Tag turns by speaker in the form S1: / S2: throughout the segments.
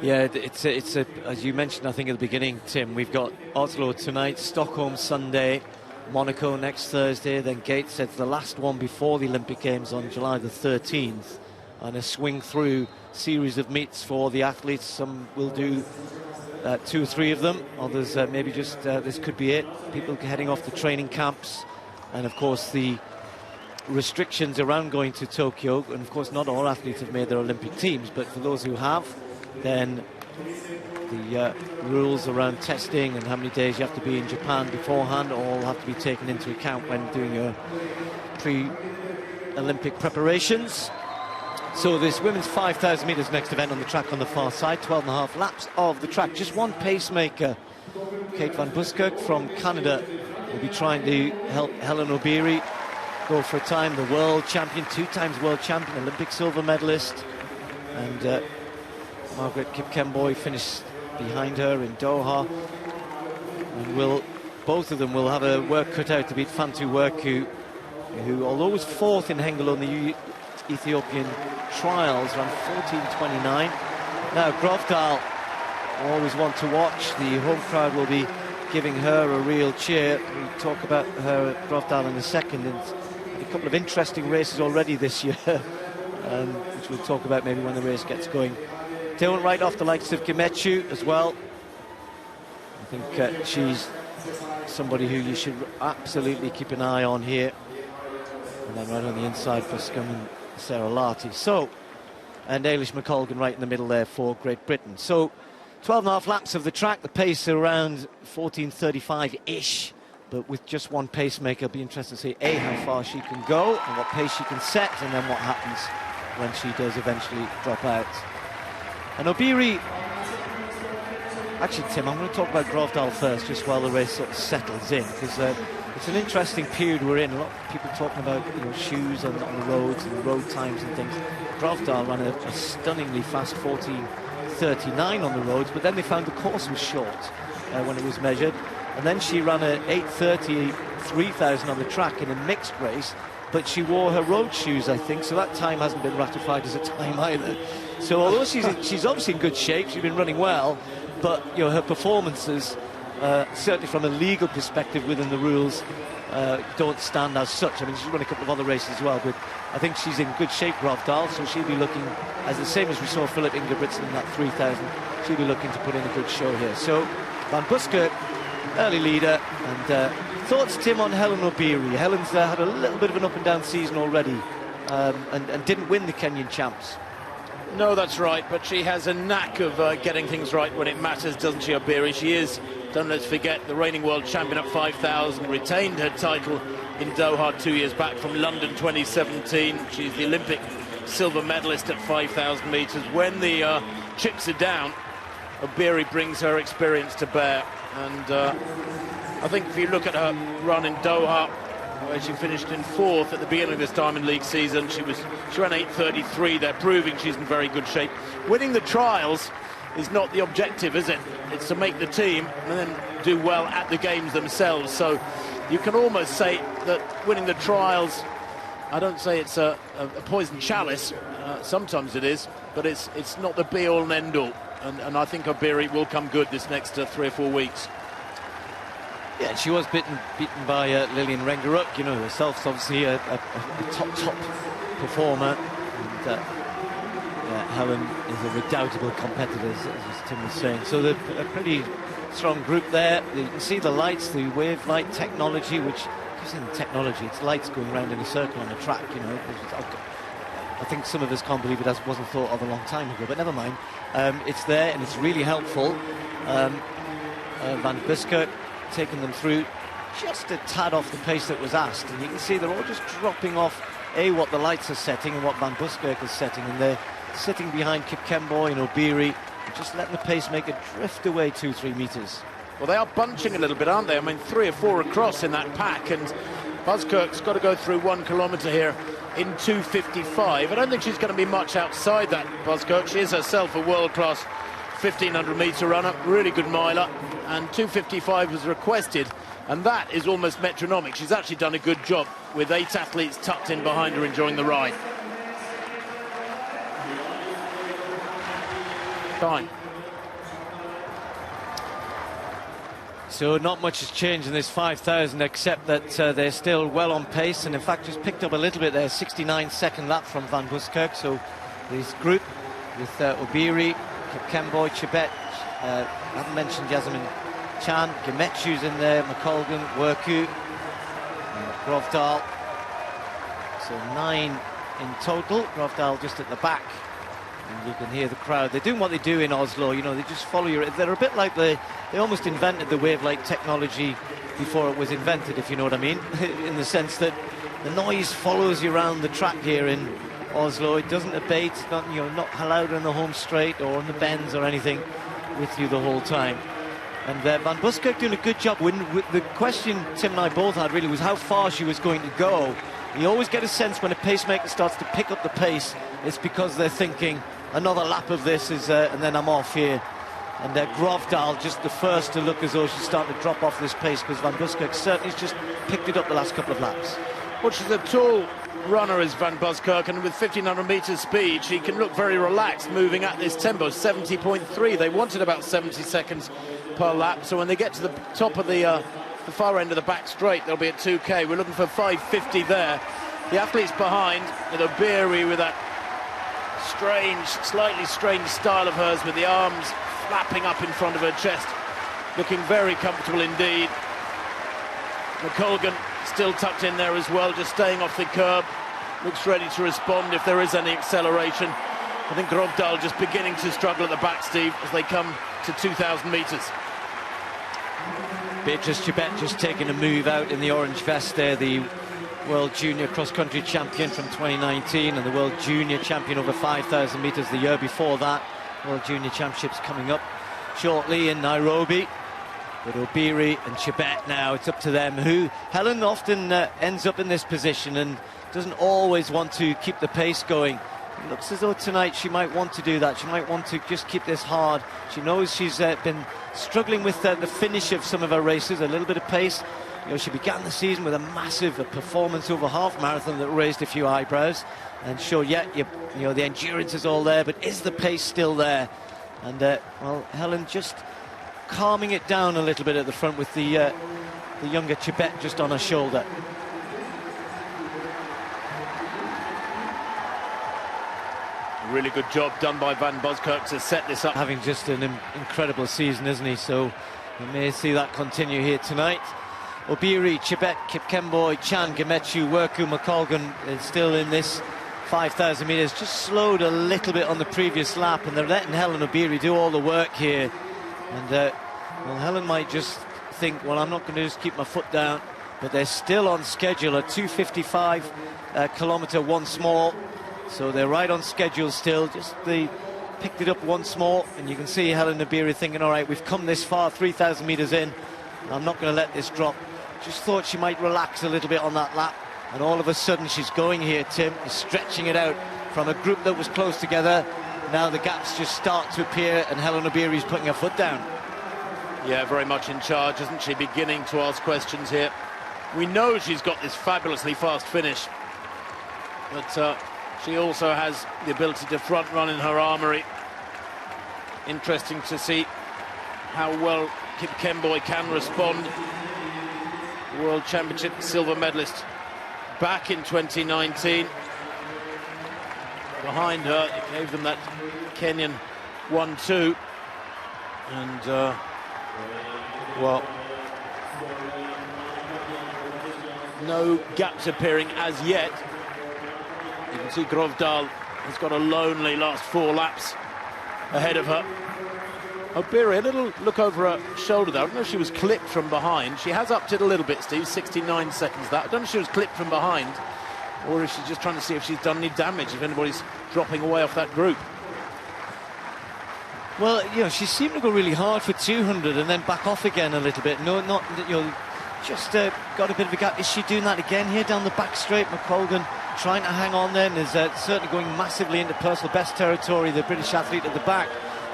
S1: Yeah, it's a, as you mentioned, I think at the beginning, Tim, we've got Oslo tonight, Stockholm Sunday, Monaco next Thursday, then Gateshead's the last one before the Olympic Games on July the 13th, and a swing through series of meets for the athletes. Some will do 2 or 3 of them, others maybe just this could be it. People heading off to training camps, and of course the restrictions around going to Tokyo, and of course not all athletes have made their Olympic teams, but for those who have, then the rules around testing and how many days you have to be in Japan beforehand all have to be taken into account when doing your pre-Olympic preparations. So this women's 5,000 metres next event on the track on the far side, 12.5 laps of the track. Just one pacemaker. Kate van Buscomb from Canada will be trying to help Helen Obiri go for a time. The world champion, 2 times world champion, Olympic silver medalist. And Margaret Kipkemboy finished behind her in Doha. And both of them will have a work cut out to beat Fantu Werku, who although was 4th in Hengelo in the Ethiopian trials, ran 14:29. Now Grovdal, always one to watch. The home crowd will be giving her a real cheer. We'll talk about her, Grovdal, in a second. And a couple of interesting races already this year, which we'll talk about maybe when the race gets going. Don't write off the likes of Gemechu as well. I think she's somebody who you should absolutely keep an eye on here. And then right on the inside, Buscomb and Sarah Lahti. So, and Ailish McColgan right in the middle there for Great Britain. So, 12.5 laps of the track, the pace around 14:35-ish, but with just one pacemaker. It'll be interesting to see A, how far she can go and what pace she can set, and then what happens when she does eventually drop out. And Obiri, actually, Tim, I'm going to talk about Grovdal first, just while the race sort of settles in, because it's an interesting period we're in. A lot of people talking about, you know, shoes on the roads and road times and things. Grovdal ran a stunningly fast 14:39 on the roads, but then they found the course was short when it was measured, and then she ran a 8:30 3,000 on the track in a mixed race, but she wore her road shoes, I think, so that time hasn't been ratified as a time either. So although she's obviously in good shape, she's been running well, but you know, her performances, certainly from a legal perspective within the rules, don't stand as such. I mean, she's run a couple of other races as well, but I think she's in good shape, Grovdal, so she'll be looking, as the same as we saw Philip Ingebrigtsen in that 3,000, she'll be looking to put in a good show here. So, Van Buscomb, early leader, and thoughts, Tim, on Helen Obiri? Helen's had a little bit of an up-and-down season already, and didn't win the Kenyan champs.
S2: No, that's right, but she has a knack of getting things right when it matters, doesn't she, Obiri? She is, don't let's forget, the reigning world champion at 5,000, retained her title in Doha 2 years back from London 2017. She's the Olympic silver medalist at 5,000 metres. When the chips are down, Obiri brings her experience to bear. And I think if you look at her run in Doha, where she finished in 4th at the beginning of this Diamond League season, she ran 8:33 there, proving she's in very good shape. Winning the trials is not the objective, is it? It's to make the team and then do well at the games themselves. So you can almost say that winning the trials, I don't say it's a poison chalice, sometimes it is, but it's not the be-all and end-all. And I think Obiri will come good this next 3 or 4 weeks.
S1: Yeah, she was beaten by Lilian Rengaruk, you know, herself obviously a top performer. And Helen is a redoubtable competitor, as Tim was saying. So they're a pretty strong group there. You can see the lights, the wave light technology, which isn't technology, it's lights going around in a circle on the track, you know. I think some of us can't believe it wasn't thought of a long time ago, but never mind. It's there and it's really helpful. Van Buscomb taking them through just a tad off the pace that was asked, and you can see they're all just dropping off what the lights are setting and what Van Buscomb is setting, and they're sitting behind Kipkemboy and Obiri, just letting the pacemaker drift away 2-3 metres.
S2: Well, they are bunching a little bit, aren't they? I mean, 3 or 4 across in that pack, and Buscomb's got to go through 1 kilometre here in 2:55. I don't think she's going to be much outside that, Buscomb. She is herself a world-class 1,500-metre runner, really good miler, and 2:55 was requested, and that is almost metronomic. She's actually done a good job with 8 athletes tucked in behind her enjoying the ride. Fine.
S1: So not much has changed in this 5,000 except that they're still well on pace, and in fact just picked up a little bit there. 69-second lap from Van Buskerk. So this group with Obiri, Kipkemboy, Chebet, I haven't mentioned Jasmine Chan, Gemechu's in there, McColgan, Worku, Grovdal. So 9 in total. Grovdal just at the back. And you can hear the crowd. They're doing what they do in Oslo, you know, they just follow you. They're a bit like they almost invented the wave-like technology before it was invented, if you know what I mean, in the sense that the noise follows you around the track here in Oslo. It doesn't abate, it's not, you know, not allowed on the home straight or on the bends or anything with you the whole time. And Van Buskerk doing a good job. The question Tim and I both had really was how far she was going to go. You always get a sense when a pacemaker starts to pick up the pace, it's because they're thinking another lap of this is, and then I'm off here. And Grovdal just the first to look as though she's starting to drop off this pace, because Van Buskerk certainly has just picked it up the last couple of laps.
S2: Well, she's a tall runner, is Van Buskerk, and with 1,500 metres speed, she can look very relaxed moving at this tempo, 70.3. They wanted about 70 seconds per lap, so when they get to the top of the far end of the back straight, they'll be at 2K. We're looking for 5:50 there. The athletes behind, with Obiri with that strange, slightly strange style of hers, with the arms flapping up in front of her chest, looking very comfortable indeed. McColgan still tucked in there as well, just staying off the curb, looks ready to respond if there is any acceleration. I think Grovdal just beginning to struggle at the back, Steve, as they come to 2,000 metres.
S1: Beatrice Chebet just taking a move out in the orange vest there, the World Junior Cross-Country Champion from 2019 and the World Junior Champion over 5,000 metres the year before that. World Junior Championships coming up shortly in Nairobi. But Obiri and Chebet now, it's up to them. Helen often ends up in this position and doesn't always want to keep the pace going. It looks as though tonight she might want to do that. She might want to just keep this hard. She knows she's been struggling with the finish of some of her races, a little bit of pace. You know, she began the season with a massive performance over half marathon that raised a few eyebrows. And sure, you know, the endurance is all there, but is the pace still there? And well, Helen just calming it down a little bit at the front with the younger Chebet just on her shoulder.
S2: Really good job done by Van Buskerk to set this up.
S1: Having just an incredible season, isn't he? So we may see that continue here tonight. Obiri, Chebet, Kipkemboy, Chan, Gemechu, Worku, McColgan is still in this 5,000 metres. Just slowed a little bit on the previous lap, and they're letting Helen Obiri do all the work here. And well, Helen might just think, well, I'm not going to just keep my foot down, but they're still on schedule, a 2:55 kilometre once more. So they're right on schedule still. Just they picked it up once more, and you can see Helen Obiri thinking, all right, we've come this far, 3,000 metres in. I'm not going to let this drop. Just thought she might relax a little bit on that lap, and all of a sudden she's going here, Tim, stretching it out from a group that was close together. Now the gaps just start to appear, and Helen Obiri's putting her foot down.
S2: Yeah, very much in charge, isn't she? Beginning to ask questions here. We know she's got this fabulously fast finish, but she also has the ability to front run in her armoury. Interesting to see how well Kipkemboy can respond. World Championship silver medalist back in 2019. Behind her, it gave them that Kenyan 1-2. And, well, no gaps appearing as yet. You can see Grovdal has got a lonely last 4 laps ahead of her. Obiri, a little look over her shoulder there. I don't know if she was clipped from behind. She has upped it a little bit, Steve, 69 seconds that. I don't know if she was clipped from behind, or if she's just trying to see if she's done any damage, if anybody's dropping away off that group.
S1: Well, you know, she seemed to go really hard for 200 and then back off again a little bit. No, not, you know, just got a bit of a gap. Is she doing that again here down the back straight? McColgan trying to hang on then, is certainly going massively into personal best territory, the British athlete at the back.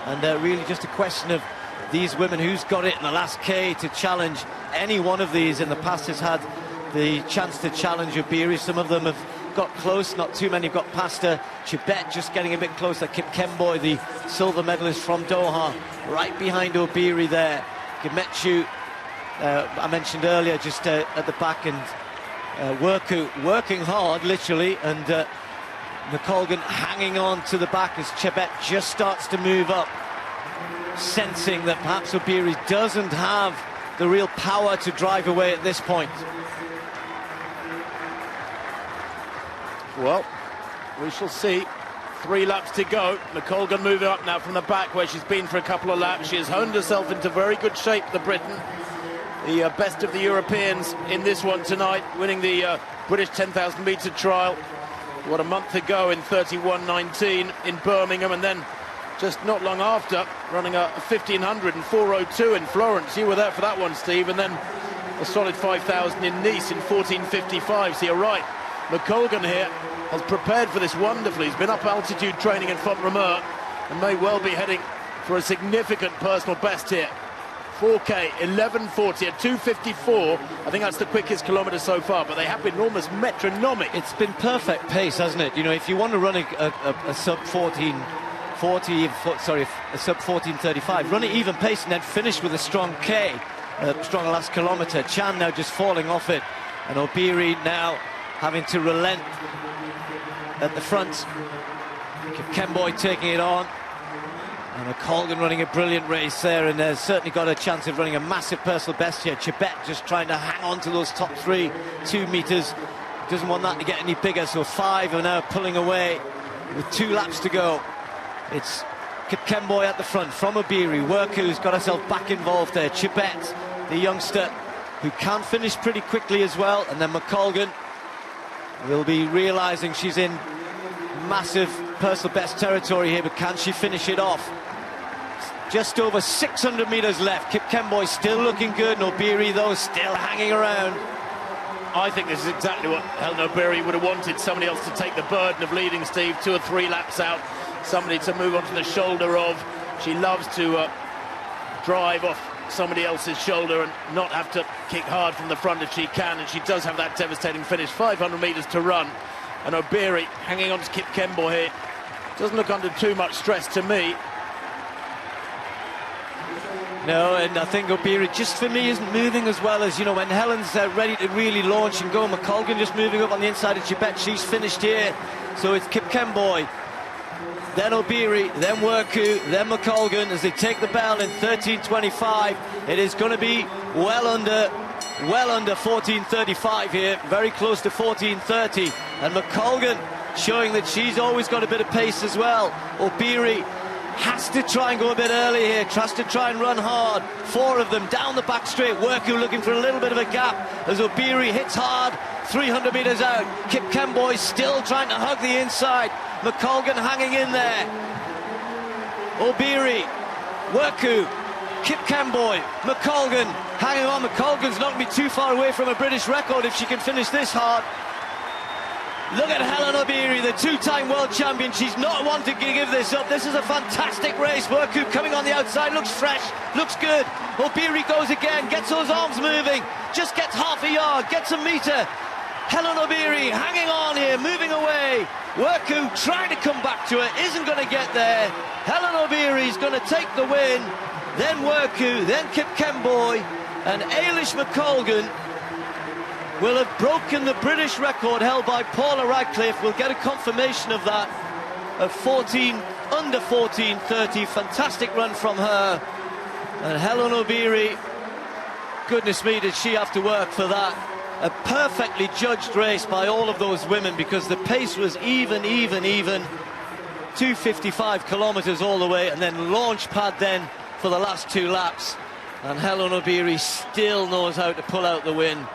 S1: And really just a question of these women, who's got it in the last K to challenge. Any one of these in the past has had the chance to challenge Obiri. Some of them have got close, not too many have got past her. Chebet just getting a bit closer. Kipkemboy, the silver medalist from Doha, right behind Obiri there. Gemechu I mentioned earlier, just at the back, and working hard, literally, and McColgan hanging on to the back as Chebet just starts to move up, sensing that perhaps Obiri doesn't have the real power to drive away at this point.
S2: Well, we shall see. 3 laps to go. McColgan moving up now from the back where she's been for a couple of laps. She has honed herself into very good shape, the Briton. The best of the Europeans in this one tonight, winning the British 10,000 metre trial, what, a month ago in 31.19 in Birmingham, and then just not long after running a 1500 in 4:02 in Florence. You were there for that one, Steve, and then a solid 5,000 in Nice in 14:55. So you're right, McColgan here has prepared for this wonderfully. He's been up altitude training in Font-Romeu and may well be heading for a significant personal best here. 4K 11:40 at 2:54. I think that's the quickest kilometre so far, but they have been almost metronomic.
S1: It's been perfect pace, hasn't it? You know, if you want to run a sub 14:40, sorry, a sub 14:35, run it even pace and then finish with a strong K, a strong last kilometre. Chan now just falling off it, and Obiri now having to relent at the front. Kemboy taking it on, and McColgan running a brilliant race there, and has certainly got a chance of running a massive personal best here. Chebet just trying to hang on to those top 3 2 metres, doesn't want that to get any bigger, so 5 are now pulling away with 2 laps to go. It's Kemboy at the front from Obiri. Worku's got herself back involved there. Chebet, the youngster, who can finish pretty quickly as well, and then McColgan will be realising she's in massive personal best territory here, but can she finish it off? Just over 600 metres left. Kemboy still looking good, and Obiri, though, still hanging around.
S2: I think this is exactly what Helen Obiri would have wanted. Somebody else to take the burden of leading, Steve, 2 or 3 laps out. Somebody to move onto the shoulder of. She loves to drive off somebody else's shoulder and not have to kick hard from the front if she can, and she does have that devastating finish. 500 metres to run, and Obiri hanging on to Kip Kemboy here. Doesn't look under too much stress to me.
S1: No, and I think Obiri, just for me, isn't moving as well as, you know, when Helen's ready to really launch and go. McColgan just moving up on the inside of Chebet. She's finished here, so it's Kip Kemboy, then Obiri, then Worku, then McColgan as they take the bell in 13:25. It is going to be well under 14:35 here, very close to 14:30, and McColgan showing that she's always got a bit of pace as well. Obiri has to try and go a bit early here, tries to try and run hard. 4 of them down the back straight. Worku looking for a little bit of a gap as Obiri hits hard 300 metres out. Kip Kemboy still trying to hug the inside. McColgan hanging in there. Obiri, Worku, Kip Kemboy, McColgan hanging on. McColgan's not going to be too far away from a British record if she can finish this hard. Look at Helen Obiri, the 2-time world champion. She's not one to give this up. This is a fantastic race. Worku coming on the outside, looks fresh, looks good. Obiri goes again, gets those arms moving, just gets half a yard, gets a metre. Helen Obiri hanging on here, moving away. Worku trying to come back to it, isn't going to get there. Helen Obiri's going to take the win. Then Worku, then Kip Kemboy, and Eilish McColgan will have broken the British record held by Paula Radcliffe. We'll get a confirmation of that, of under 14:30. Fantastic run from her. And Helen Obiri, goodness me, did she have to work for that. A perfectly judged race by all of those women, because the pace was even. 2:55 kilometres all the way, and then launch pad then for the last 2 laps. And Helen Obiri still knows how to pull out the win.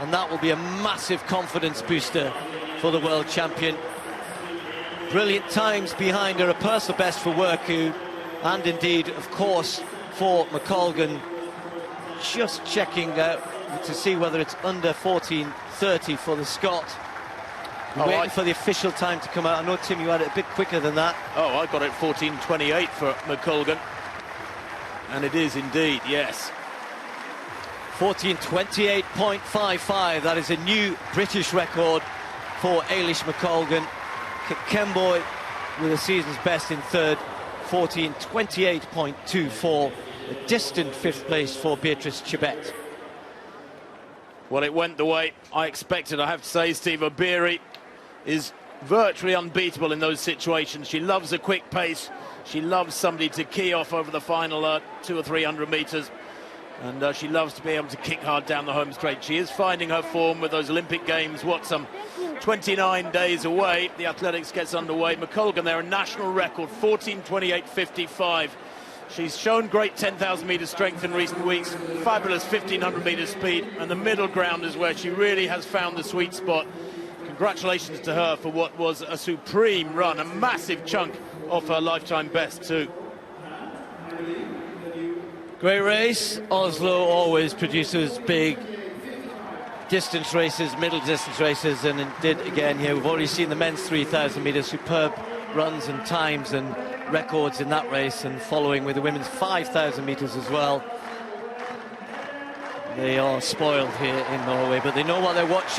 S1: And that will be a massive confidence booster for the world champion. Brilliant times behind her, a personal best for Worku, and indeed, of course, for McColgan. Just checking to see whether it's under 14:30 for the Scot. Waiting for the official time to come out. I know, Tim, you had it a bit quicker than that.
S2: Oh, I got it 14:28 for McColgan. And it is indeed, yes.
S1: 14:28.55. That is a new British record for Eilish McColgan. Kemboy with a season's best in third, 14:28.24. A distant 5th place for Beatrice Chebet.
S2: Well, it went the way I expected, I have to say. Steve O'Beary is virtually unbeatable in those situations. She loves a quick pace. She loves somebody to key off over the final 200 or 300 metres. And she loves to be able to kick hard down the home straight. She is finding her form with those Olympic Games, some 29 days away. The athletics gets underway. McColgan there, a national record, 14:28.55. She's shown great 10,000 metre strength in recent weeks, fabulous 1,500 metre speed, and the middle ground is where she really has found the sweet spot. Congratulations to her for what was a supreme run, a massive chunk of her lifetime best too.
S1: Great race. Oslo always produces big distance races, middle distance races, and it did again here. We've already seen the men's 3,000 metres, superb runs and times and records in that race, and following with the women's 5,000 metres as well. They are spoiled here in Norway, but they know what they're watching.